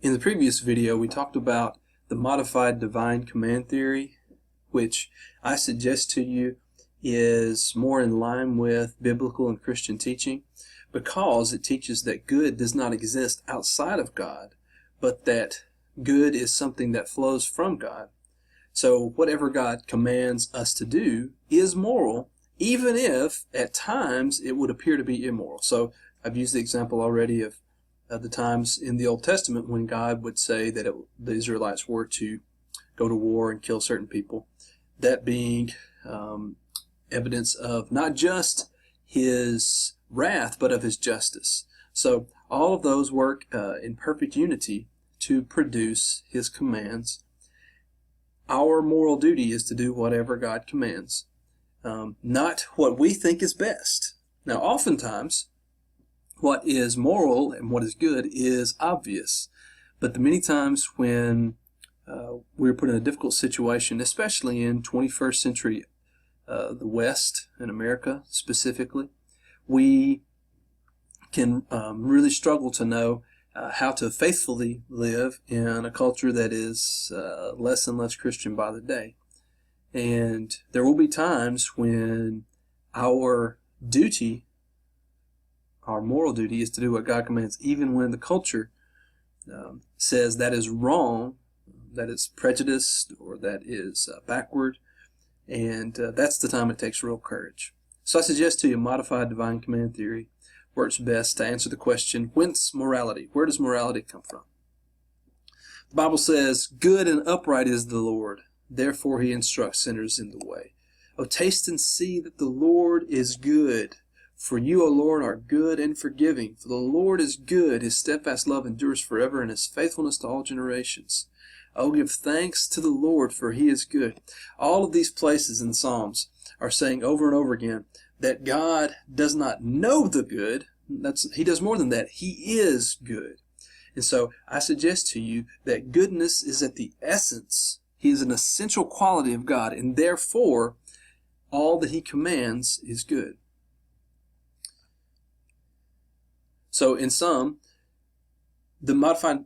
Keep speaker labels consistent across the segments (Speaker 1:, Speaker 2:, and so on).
Speaker 1: In the previous video, we talked about the modified divine command theory, which I suggest to you is more in line with biblical and Christian teaching because it teaches that good does not exist outside of God, but that good is something that flows from God. So whatever God commands us to do is moral, even if at times it would appear to be immoral. So I've used the example already of the times in the Old Testament when God would say that the Israelites were to go to war and kill certain people, that being evidence of not just his wrath, but of his justice. So all of those work in perfect unity to produce his commands. Our moral duty is to do whatever God commands, not what we think is best. Now, oftentimes, what is moral and what is good is obvious, but the many times when we're put in a difficult situation, especially in 21st century the West and America specifically, we can really struggle to know how to faithfully live in a culture that is less and less Christian by the day. And there will be times when our duty, our moral duty, is to do what God commands, even when the culture says that is wrong, that is prejudiced, or that is backward. And that's the time it takes real courage. So I suggest to you modified divine command theory works best to answer the question, whence morality? Where does morality come from? The Bible says, good and upright is the Lord, therefore he instructs sinners in the way. Oh, taste and see that the Lord is good. For you, O Lord, are good and forgiving. For the Lord is good, his steadfast love endures forever, and his faithfulness to all generations. Oh, give thanks to the Lord, for he is good. All of these places in the Psalms are saying over and over again that God does not know the good. He does more than that. He is good. And so I suggest to you that goodness is at the essence. He is an essential quality of God, and therefore all that he commands is good. So in sum, the modified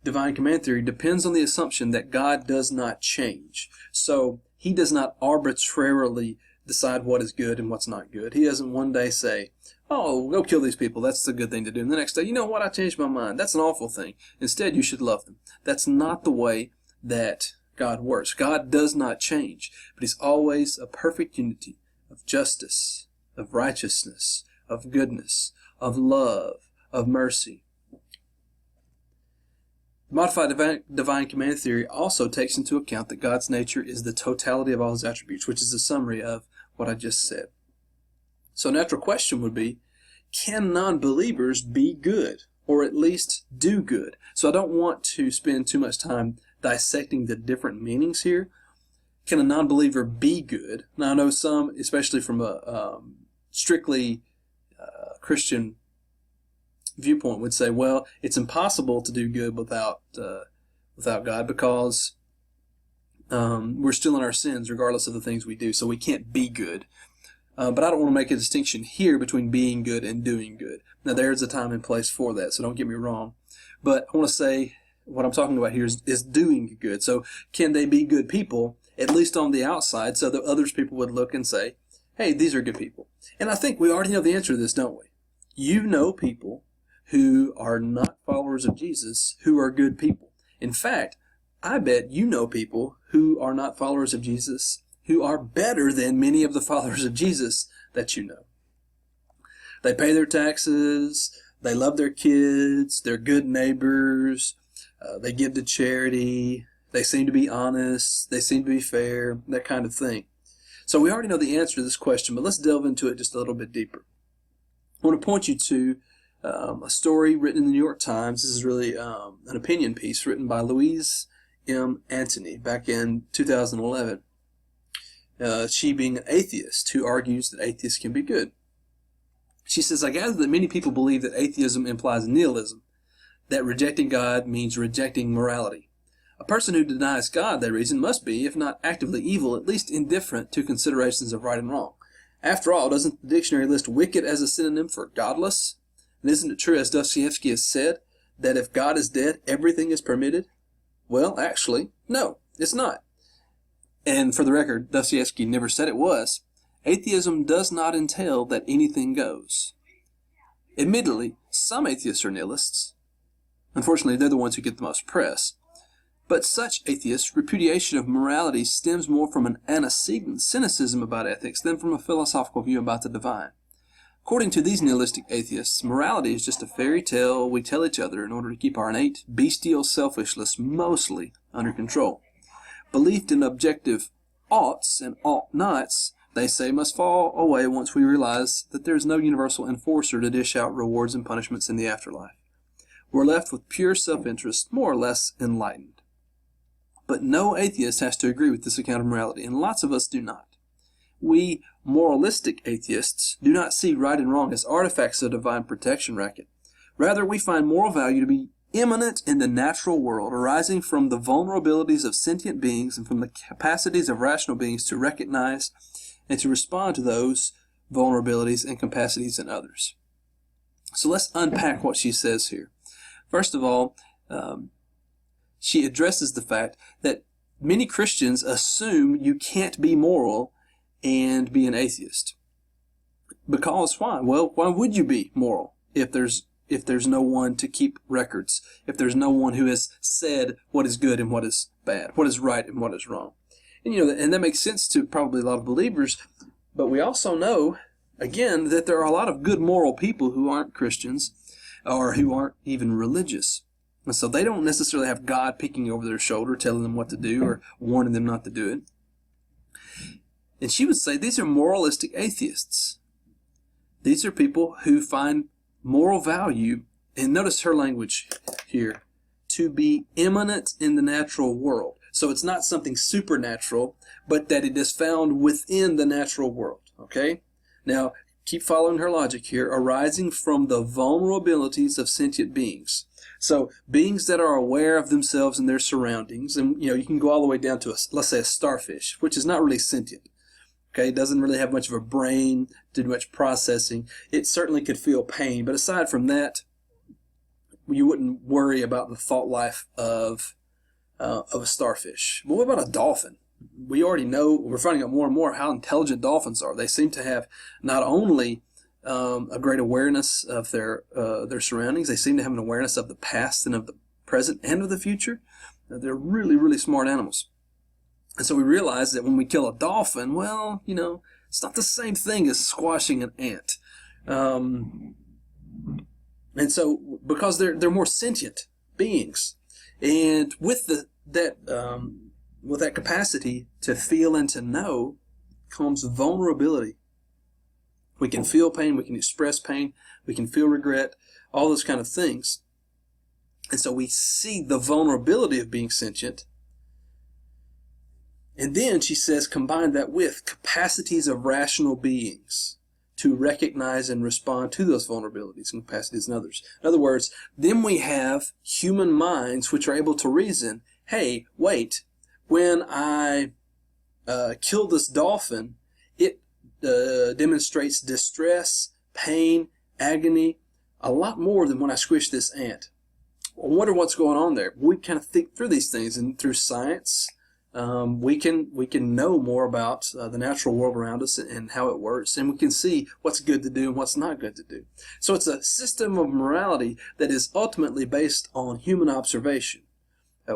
Speaker 1: divine command theory depends on the assumption that God does not change. So he does not arbitrarily decide what is good and what's not good. He doesn't one day say, oh, go kill these people, that's the good thing to do. And the next day, you know what, I changed my mind. That's an awful thing. Instead, you should love them. That's not the way that God works. God does not change, but he's always a perfect unity of justice, of righteousness, of goodness, of love, of mercy. The modified divine command theory also takes into account that God's nature is the totality of all his attributes, which is a summary of what I just said. So a natural question would be, can non-believers be good, or at least do good? So I don't want to spend too much time dissecting the different meanings here. Can a non-believer be good? Now I know some, especially from a strictly Christian viewpoint, would say, well, it's impossible to do good without God because we're still in our sins regardless of the things we do, so we can't be good. But I don't want to make a distinction here between being good and doing good. Now, there's a time and place for that, so don't get me wrong. But I want to say what I'm talking about here is doing good. So can they be good people, at least on the outside, so that others people would look and say, hey, these are good people? And I think we already know the answer to this, don't we? You know people who are not followers of Jesus who are good people. In fact, I bet you know people who are not followers of Jesus who are better than many of the followers of Jesus that you know. They pay their taxes, they love their kids, they're good neighbors, they give to charity, they seem to be honest, they seem to be fair, that kind of thing. So we already know the answer to this question, but let's delve into it just a little bit deeper. I want to point you to a story written in the New York Times. This is really an opinion piece written by Louise M. Antony back in 2011. She being an atheist who argues that atheists can be good. She says, I gather that many people believe that atheism implies nihilism, that rejecting God means rejecting morality. A person who denies God, they reason, must be, if not actively evil, at least indifferent to considerations of right and wrong. After all, doesn't the dictionary list wicked as a synonym for godless? And isn't it true, as Dostoevsky has said, that if God is dead, everything is permitted? Well, actually, no, it's not. And for the record, Dostoevsky never said it was. Atheism does not entail that anything goes. Admittedly, some atheists are nihilists. Unfortunately, they're the ones who get the most press. But such atheists' repudiation of morality stems more from an antecedent cynicism about ethics than from a philosophical view about the divine. According to these nihilistic atheists, morality is just a fairy tale we tell each other in order to keep our innate bestial selfishness mostly under control. Belief in objective oughts and ought-nots, they say, must fall away once we realize that there is no universal enforcer to dish out rewards and punishments in the afterlife. We're left with pure self-interest, more or less enlightened. But no atheist has to agree with this account of morality, and lots of us do not. We moralistic atheists do not see right and wrong as artifacts of divine protection racket. Rather, we find moral value to be immanent in the natural world, arising from the vulnerabilities of sentient beings and from the capacities of rational beings to recognize and to respond to those vulnerabilities and capacities in others. So let's unpack what she says here. First of all, she addresses the fact that many Christians assume you can't be moral and be an atheist. Because why? Well, why would you be moral if there's no one to keep records, if there's no one who has said what is good and what is bad, what is right and what is wrong? And and that makes sense to probably a lot of believers, but we also know, again, that there are a lot of good moral people who aren't Christians or who aren't even religious. And so they don't necessarily have God peeking over their shoulder telling them what to do or warning them not to do it. And she would say these are moralistic atheists. These are people who find moral value, and notice her language here, to be immanent in the natural world. So it's not something supernatural, but that it is found within the natural world. Okay? Now, keep following her logic here, arising from the vulnerabilities of sentient beings. So beings that are aware of themselves and their surroundings, and you can go all the way down to let's say a starfish, which is not really sentient. Okay, it doesn't really have much of a brain, do much processing. It certainly could feel pain, but aside from that, you wouldn't worry about the thought life of a starfish. But what about a dolphin? We already know, we're finding out more and more how intelligent dolphins are. They seem to have not only a great awareness of their surroundings, they seem to have an awareness of the past and of the present and of the future. They're really, really smart animals. And so we realize that when we kill a dolphin, well, it's not the same thing as squashing an ant. And so, because they're more sentient beings, and with that capacity to feel and to know comes vulnerability. We can feel pain, we can express pain, we can feel regret, all those kind of things. And so we see the vulnerability of being sentient. And then she says, combine that with capacities of rational beings to recognize and respond to those vulnerabilities and capacities in others. In other words, then we have human minds which are able to reason, hey, wait, when I kill this dolphin, it demonstrates distress, pain, agony, a lot more than when I squish this ant. I wonder what's going on there. We kind of think through these things, and through science, we can know more about the natural world around us and how it works, and we can see what's good to do and what's not good to do. So it's a system of morality that is ultimately based on human observation.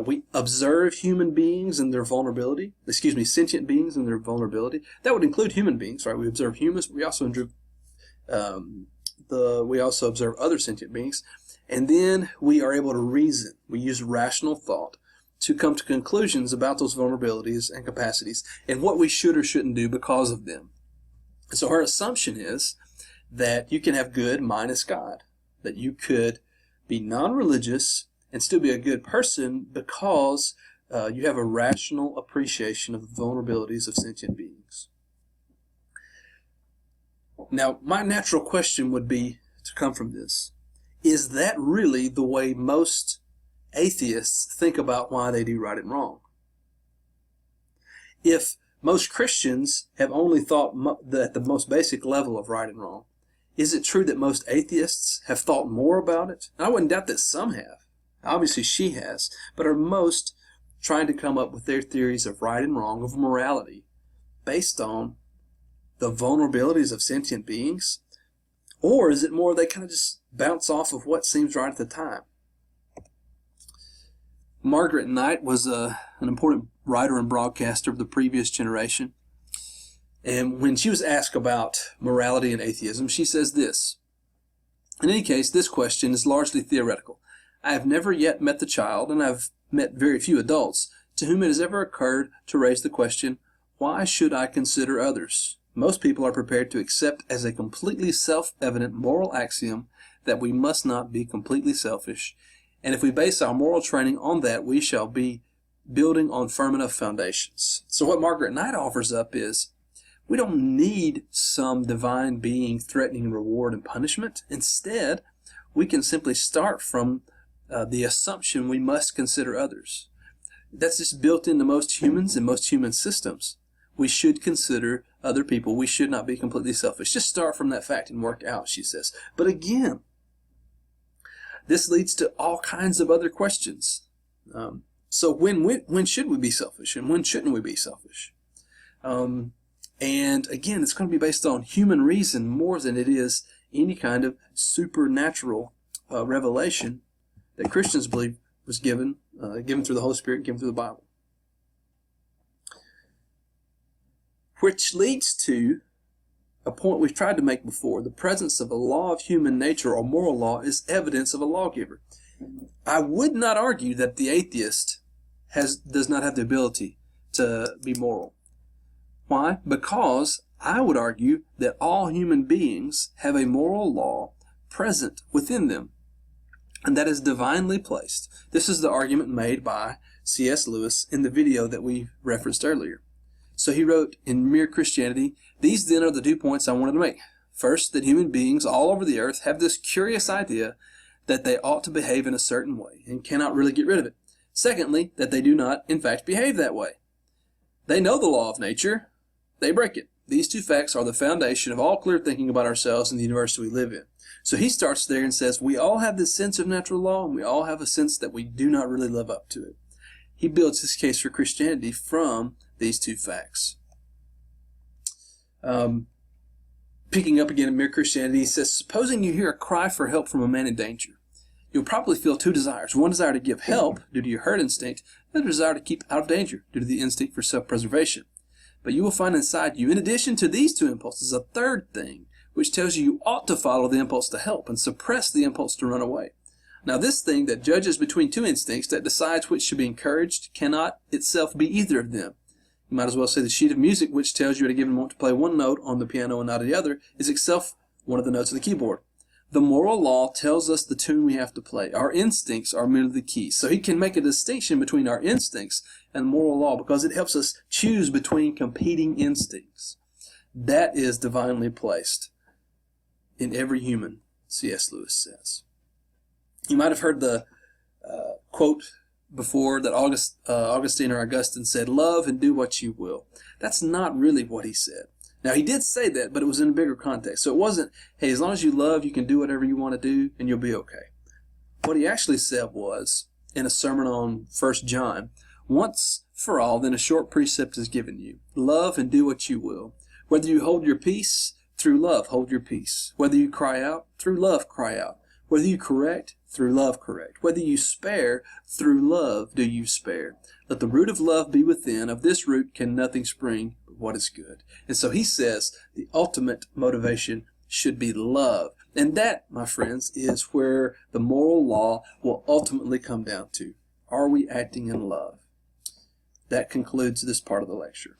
Speaker 1: We observe human beings and their vulnerability. Sentient beings and their vulnerability. That would include human beings, right? We observe humans, but we also observe other sentient beings, and then we are able to reason. We use rational thought to come to conclusions about those vulnerabilities and capacities and what we should or shouldn't do because of them. And so her assumption is that you can have good minus God, that you could be non-religious and still be a good person because you have a rational appreciation of the vulnerabilities of sentient beings. Now, my natural question would be to come from this. Is that really the way most atheists think about why they do right and wrong? If most Christians have only thought at the most basic level of right and wrong, Is it true that most atheists have thought more about it? I wouldn't doubt that some have. Obviously she has. But are most trying to come up with their theories of right and wrong, of morality, based on the vulnerabilities of sentient beings? Or is it more they kind of just bounce off of what seems right at the time? Margaret Knight was an important writer and broadcaster of the previous generation. And when she was asked about morality and atheism, she says this: "In any case, this question is largely theoretical. I have never yet met the child, and I've met very few adults, to whom it has ever occurred to raise the question, why should I consider others? Most people are prepared to accept as a completely self-evident moral axiom that we must not be completely selfish, and if we base our moral training on that, we shall be building on firm enough foundations." So what Margaret Knight offers up is, we don't need some divine being threatening reward and punishment. Instead, we can simply start from the assumption we must consider others. That's just built into most humans and most human systems. We should consider other people. We should not be completely selfish. Just start from that fact and work out, she says. But again, this leads to all kinds of other questions. So when should we be selfish, and when shouldn't we be selfish? And again, it's going to be based on human reason more than it is any kind of supernatural revelation that Christians believe was given through the Holy Spirit, given through the Bible. Which leads to a point we've tried to make before. The presence of a law of human nature or moral law is evidence of a lawgiver. I would not argue that the atheist does not have the ability to be moral. Why? Because I would argue that all human beings have a moral law present within them, and that is divinely placed. This is the argument made by C.S. Lewis in the video that we referenced earlier. So he wrote in Mere Christianity, "These then are the 2 points I wanted to make. First, that human beings all over the earth have this curious idea that they ought to behave in a certain way and cannot really get rid of it. Secondly, that they do not, in fact, behave that way. They know the law of nature. They break it. These two facts are the foundation of all clear thinking about ourselves and the universe we live in." So he starts there and says, we all have this sense of natural law, and we all have a sense that we do not really live up to it. He builds his case for Christianity from these two facts. Picking up again in Mere Christianity, he says, "Supposing you hear a cry for help from a man in danger, you'll probably feel two desires. One desire to give help due to your herd instinct, and the desire to keep out of danger due to the instinct for self-preservation. But you will find inside you, in addition to these two impulses, a third thing, which tells you ought to follow the impulse to help and suppress the impulse to run away. Now this thing that judges between two instincts, that decides which should be encouraged, cannot itself be either of them. You might as well say the sheet of music which tells you at a given moment to play one note on the piano and not the other is itself one of the notes of the keyboard. The moral law tells us the tune we have to play. Our instincts are merely the keys." So he can make a distinction between our instincts and moral law because it helps us choose between competing instincts. That is divinely placed in every human, C.S. Lewis says. You might have heard the quote before that Augustine or Augustine said, "Love and do what you will." That's not really what he said. Now, he did say that, but it was in a bigger context. So it wasn't, hey, as long as you love, you can do whatever you want to do, and you'll be okay. What he actually said was, in a sermon on 1 John, "Once for all, then a short precept is given you. Love and do what you will. Whether you hold your peace, through love hold your peace. Whether you cry out, through love cry out. Whether you correct, through love correct. Whether you spare, through love do you spare. Let the root of love be within. Of this root can nothing spring but what is good." And so he says the ultimate motivation should be love. And that, my friends, is where the moral law will ultimately come down to. Are we acting in love? That concludes this part of the lecture.